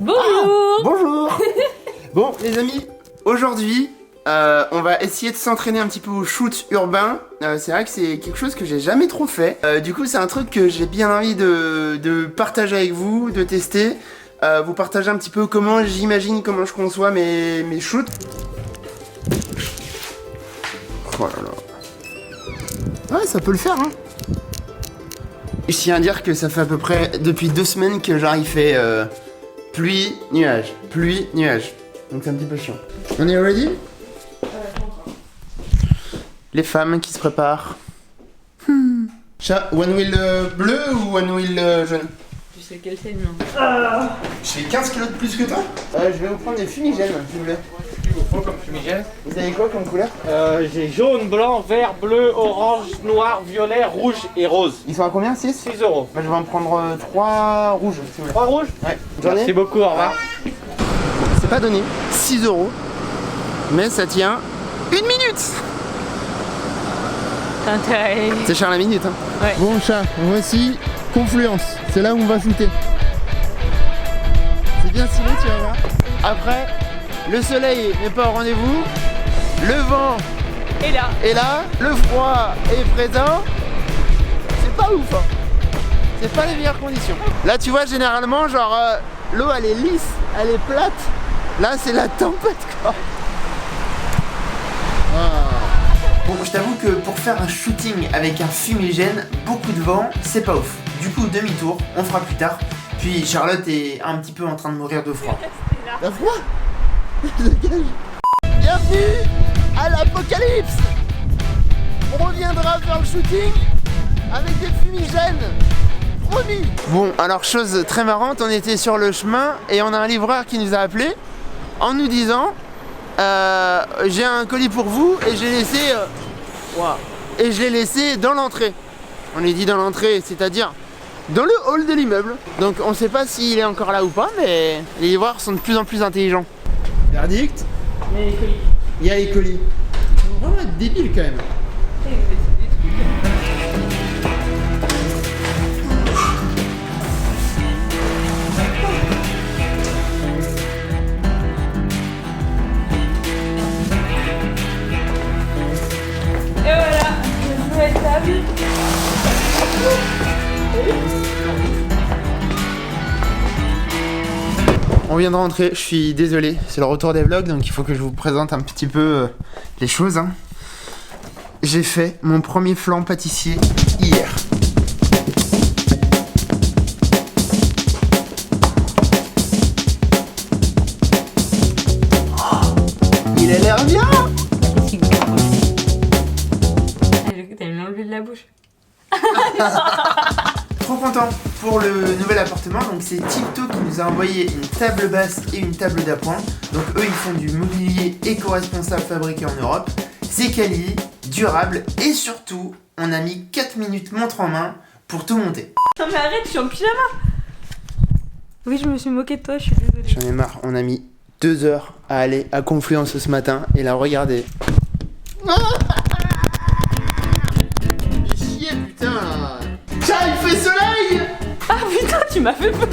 Bonjour. Bonjour. Bon les amis, aujourd'hui on va essayer de s'entraîner un petit peu au shoot urbain. C'est vrai que c'est quelque chose que j'ai jamais trop fait. Du coup c'est un truc que j'ai bien envie de partager avec vous, de tester. Vous partager un petit peu comment j'imagine, comment je conçois mes shoots. Oh là là. Ouais, ça peut le faire hein. Je tiens à dire que ça fait à peu près depuis 2 semaines que genre il fait pluie, nuage, pluie, nuage. Donc c'est un petit peu chiant. On est ready? Les femmes qui se préparent. Chat, one wheel bleu ou one wheel jaune? Tu sais quel c'est le nom? J'ai 15 kilos de plus que toi. Je vais vous prendre des fumigènes, s'il vous plaît. Comme fumigène. Vous avez quoi comme couleur? J'ai jaune, blanc, vert, bleu, orange, noir, violet, rouge et rose. Ils sont à combien? 6? 6 €. Bah, je vais en prendre 3 rouges, s'il vous plaît. 3 rouges? Ouais, j'en ai. Merci beaucoup, au revoir. C'est pas donné, 6 €. Mais ça tient 1 minute. T'as intérêt. C'est cher la minute hein. Ouais. Bon chat, voici Confluence. C'est là où on va shooter. C'est bien stylé, tu vas voir. Après, le soleil n'est pas au rendez-vous. Le vent Et là. est là. Le froid est présent. C'est pas ouf hein. C'est pas les meilleures conditions. Là tu vois généralement genre l'eau elle est lisse, elle est plate. Là c'est la tempête quoi. Bon, je t'avoue que pour faire un shooting avec un fumigène, beaucoup de vent, c'est pas ouf. Du coup, demi-tour, on fera plus tard. Puis Charlotte est un petit peu en train de mourir de froid. La froid. Bienvenue à l'apocalypse. On reviendra faire le shooting avec des fumigènes. Promis. Bon, alors chose très marrante, on était sur le chemin et on a un livreur qui nous a appelé en nous disant j'ai un colis pour vous et j'ai laissé et je l'ai laissé dans l'entrée. On lui dit dans l'entrée, c'est-à-dire dans le hall de l'immeuble. Donc on sait pas s'il est encore là ou pas, mais les livreurs sont de plus en plus intelligents. Verdict, Mais les colis. il y a les colis. Ils vont vraiment être débiles quand même. Et voilà, je vais être table. On vient de rentrer, je suis désolé, c'est le retour des vlogs, donc il faut que je vous présente un petit peu les choses. Hein. J'ai fait mon premier flan pâtissier hier. Oh, il a l'air bien. T'as me l'enlever de la bouche. Trop content pour le nouvel appartement, donc c'est Tipto qui nous a envoyé une table basse et une table d'appoint. Donc eux ils font du mobilier éco-responsable fabriqué en Europe. C'est quali, durable et surtout on a mis 4 minutes montre en main pour tout monter. Non mais arrête, je suis en pyjama. Oui, je me suis moquée de toi, je suis désolée. J'en ai marre, on a mis 2 heures à aller à Confluence ce matin et là regardez. Chier putain. Tiens, il fait soleil. Ah putain, tu m'as fait peur.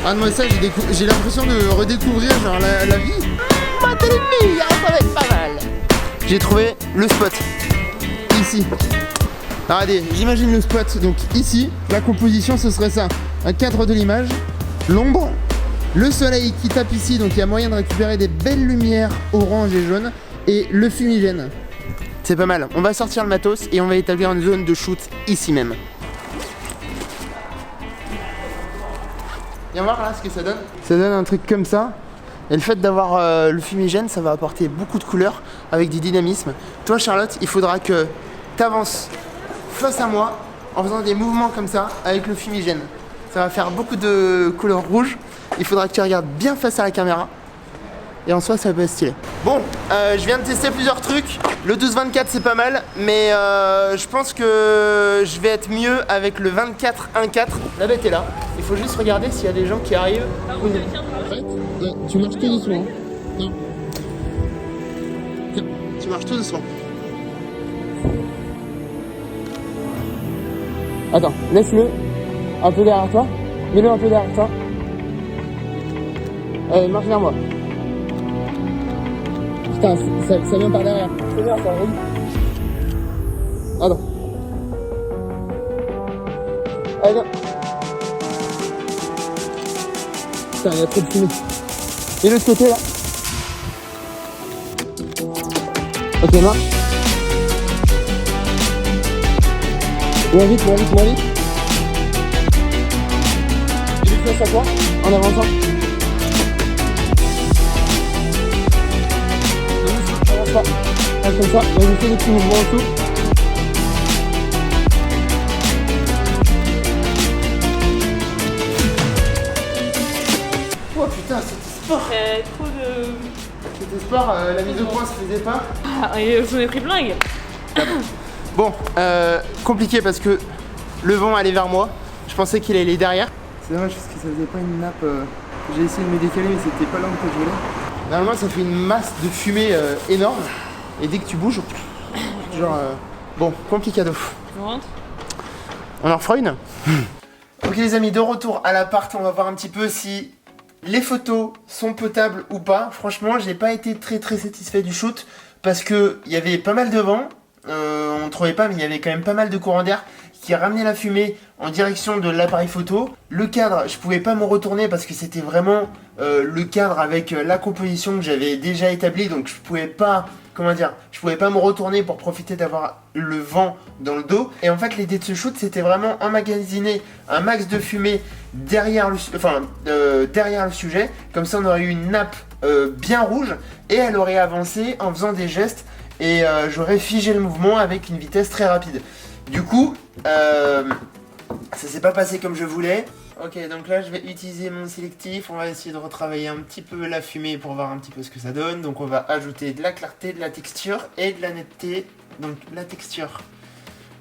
Ah moi ça j'ai l'impression de redécouvrir genre la vie. Ça va être pas mal. J'ai trouvé le spot. Ici. Regardez, j'imagine le spot. Donc ici, la composition ce serait ça. Un cadre de l'image, l'ombre, le soleil qui tape ici, donc il y a moyen de récupérer des belles lumières orange et jaune, et le fumigène. C'est pas mal. On va sortir le matos et on va établir une zone de shoot ici même. Viens voir là ce que ça donne. Ça donne un truc comme ça. Et le fait d'avoir le fumigène, ça va apporter beaucoup de couleurs avec du dynamisme. Toi Charlotte, il faudra que tu avances face à moi en faisant des mouvements comme ça avec le fumigène. Ça va faire beaucoup de couleurs rouges. Il faudra que tu regardes bien face à la caméra. Et en soi, ça peut être stylé. Bon, je viens de tester plusieurs trucs. Le 12-24, c'est pas mal. Mais je pense que je vais être mieux avec le 24-1-4. La bête est là. Il faut juste regarder s'il y a des gens qui arrivent. Tu marches tout doucement. Non. Tu marches tout doucement. Attends, laisse-le un peu derrière toi. Mets-le un peu derrière toi. Allez, marche vers moi. Putain, ça vient par derrière. C'est bien, ça roule. Ah non. Allez, viens. Putain, il y a trop de fumée. Et l'autre côté là. Ok, marche. Moins vite, moins vite, moins vite. Et vite face à toi, en avançant. Avance pas. Reste comme ça. Vas-y, fais des petits mouvements en dessous. Oh putain, c'était sport. Trop de... C'était sport, la mise au point se faisait pas. Ah, et j'en ai pris plein. Bon, compliqué parce que le vent allait vers moi. Je pensais qu'il allait derrière. C'est dommage parce que ça faisait pas une nappe. J'ai essayé de me décaler mais c'était pas l'angle que je voulais. Normalement ça fait une masse de fumée énorme. Et dès que tu bouges, genre... bon, complicado. On rentre. On en refera une. Ok les amis, de retour à l'appart, on va voir un petit peu si les photos sont potables ou pas. Franchement, j'ai pas été très satisfait du shoot parce que il y avait pas mal de vent. On ne trouvait pas, mais il y avait quand même pas mal de courant d'air qui ramenait la fumée en direction de l'appareil photo. Le cadre, je pouvais pas me retourner parce que c'était vraiment le cadre avec la composition que j'avais déjà établie, donc je pouvais pas, comment dire, je pouvais pas me retourner pour profiter d'avoir le vent dans le dos. Et en fait, l'idée de ce shoot, c'était vraiment emmagasiner un max de fumée derrière derrière le sujet. Comme ça, on aurait eu une nappe bien rouge et elle aurait avancé en faisant des gestes. Et j'aurais figé le mouvement avec une vitesse très rapide. Du coup, ça s'est pas passé comme je voulais. Ok, donc là je vais utiliser mon sélectif. On va essayer de retravailler un petit peu la fumée pour voir un petit peu ce que ça donne. Donc on va ajouter de la clarté, de la texture et de la netteté. Donc la texture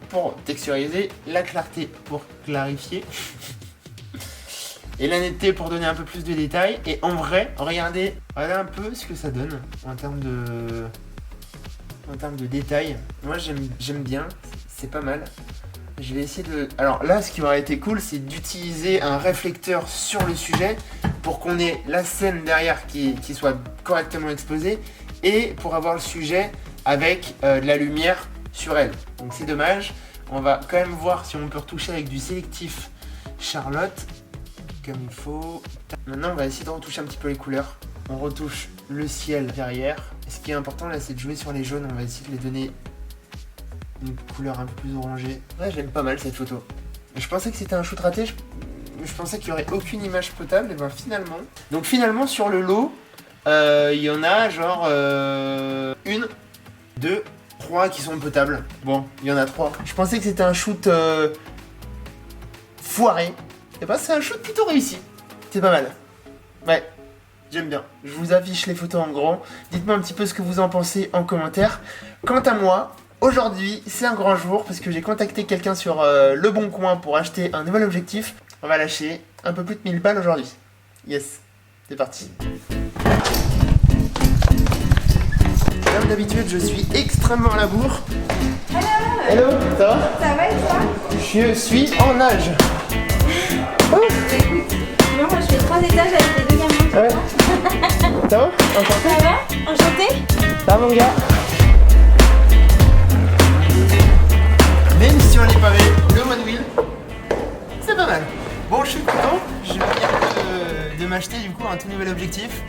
pour texturiser, la clarté pour clarifier. Et la netteté pour donner un peu plus de détails. Et en vrai, regardez un peu ce que ça donne en termes de détails. Moi j'aime bien, c'est pas mal. Je vais essayer de... Alors là ce qui aurait été cool c'est d'utiliser un réflecteur sur le sujet pour qu'on ait la scène derrière qui soit correctement exposée et pour avoir le sujet avec de la lumière sur elle. Donc c'est dommage. On va quand même voir si on peut retoucher avec du sélectif Charlotte comme il faut. Maintenant on va essayer de retoucher un petit peu les couleurs. On retouche le ciel derrière. Et ce qui est important là, c'est de jouer sur les jaunes. On va essayer de les donner une couleur un peu plus orangée. Ouais, j'aime pas mal cette photo. Je pensais que c'était un shoot raté. Je pensais qu'il n'y aurait aucune image potable. Et ben finalement. Donc finalement sur le lot, il y en a genre 1, 2, 3 qui sont potables. Bon, il y en a 3. Je pensais que c'était un shoot foiré. Et ben c'est un shoot plutôt réussi. C'est pas mal. Ouais. J'aime bien. Je vous affiche les photos en grand. Dites-moi un petit peu ce que vous en pensez en commentaire. Quant à moi, aujourd'hui, c'est un grand jour parce que j'ai contacté quelqu'un sur Le Bon Coin pour acheter un nouvel objectif. On va lâcher un peu plus de 1000 balles aujourd'hui. Yes, c'est parti. Comme d'habitude, je suis extrêmement à la bourre. Hello, ça va? Ça va et toi? Je suis en nage. Écoute, moi je fais 3 étages avec les 2 gamins. Ah ouais. Ça va? Enchanté? Ça va? Enchanté? Ça va mon gars? Même si on est pavé, le one wheel, c'est pas mal. Bon, je suis content. Je viens de m'acheter du coup un tout nouvel objectif.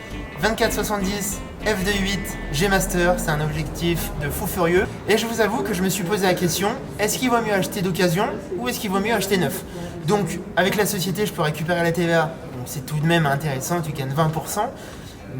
24-70 f2.8 G Master, c'est un objectif de fou furieux. Et je vous avoue que je me suis posé la question, est-ce qu'il vaut mieux acheter d'occasion ou est-ce qu'il vaut mieux acheter neuf? Donc avec la société, je peux récupérer la TVA, donc c'est tout de même intéressant, tu gagnes 20%.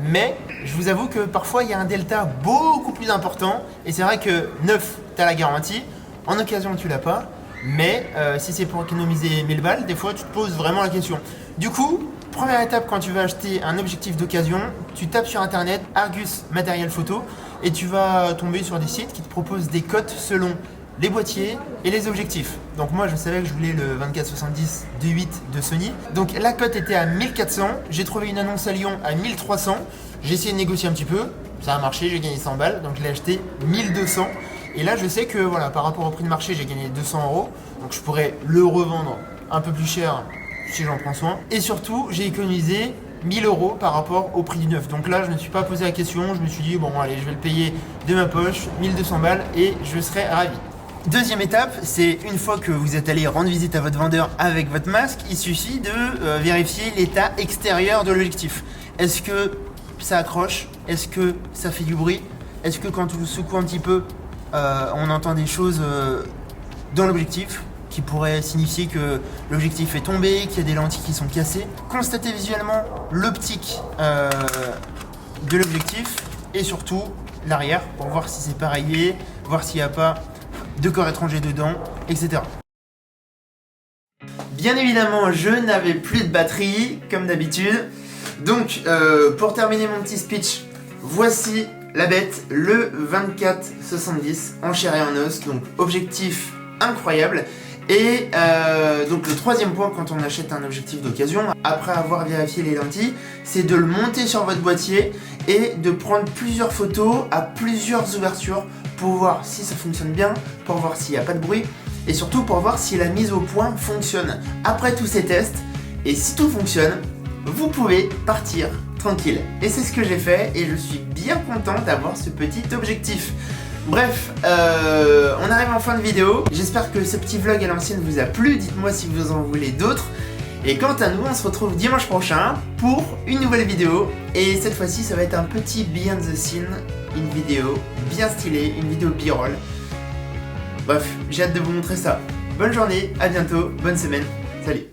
Mais je vous avoue que parfois il y a un delta beaucoup plus important. Et c'est vrai que neuf, tu as la garantie, en occasion tu l'as pas. Mais si c'est pour économiser 1000 balles, des fois tu te poses vraiment la question. Du coup, première étape quand tu veux acheter un objectif d'occasion, tu tapes sur internet Argus matériel photo et tu vas tomber sur des sites qui te proposent des cotes selon les boîtiers et les objectifs. Donc moi je savais que je voulais le 24-70 2.8 de Sony. Donc la cote était à 1400, j'ai trouvé une annonce à Lyon à 1300. J'ai essayé de négocier un petit peu, ça a marché, j'ai gagné 100 balles, donc je l'ai acheté 1200. Et là je sais que voilà, par rapport au prix de marché j'ai gagné 200 €, donc je pourrais le revendre un peu plus cher si j'en prends soin. Et surtout, j'ai économisé 1000 € par rapport au prix du neuf. Donc là, je ne me suis pas posé la question, je me suis dit, bon allez, je vais le payer de ma poche, 1200 balles, et je serai ravi. Deuxième étape, c'est une fois que vous êtes allé rendre visite à votre vendeur avec votre masque, il suffit de vérifier l'état extérieur de l'objectif. Est-ce que ça accroche? Est-ce que ça fait du bruit? Est-ce que quand vous secouez un petit peu, on entend des choses dans l'objectif qui pourraient signifier que l'objectif est tombé, qu'il y a des lentilles qui sont cassées? Constatez visuellement l'optique de l'objectif et surtout l'arrière pour voir si c'est pareillé, voir s'il n'y a pas de corps étranger dedans, etc. Bien évidemment, je n'avais plus de batterie, comme d'habitude. Donc, pour terminer mon petit speech, voici la bête, le 24-70 en chair et en os. Donc, objectif incroyable. Et donc le troisième point quand on achète un objectif d'occasion, après avoir vérifié les lentilles, c'est de le monter sur votre boîtier et de prendre plusieurs photos à plusieurs ouvertures pour voir si ça fonctionne bien, pour voir s'il n'y a pas de bruit et surtout pour voir si la mise au point fonctionne. Après tous ces tests, et si tout fonctionne, vous pouvez partir tranquille. Et c'est ce que j'ai fait et je suis bien content d'avoir ce petit objectif. Bref, on arrive en fin de vidéo. J'espère que ce petit vlog à l'ancienne vous a plu. Dites-moi si vous en voulez d'autres. Et quant à nous, on se retrouve dimanche prochain pour une nouvelle vidéo. Et cette fois-ci, ça va être un petit behind the scene, une vidéo bien stylée, une vidéo b-roll. Bref, j'ai hâte de vous montrer ça. Bonne journée, à bientôt, bonne semaine, salut.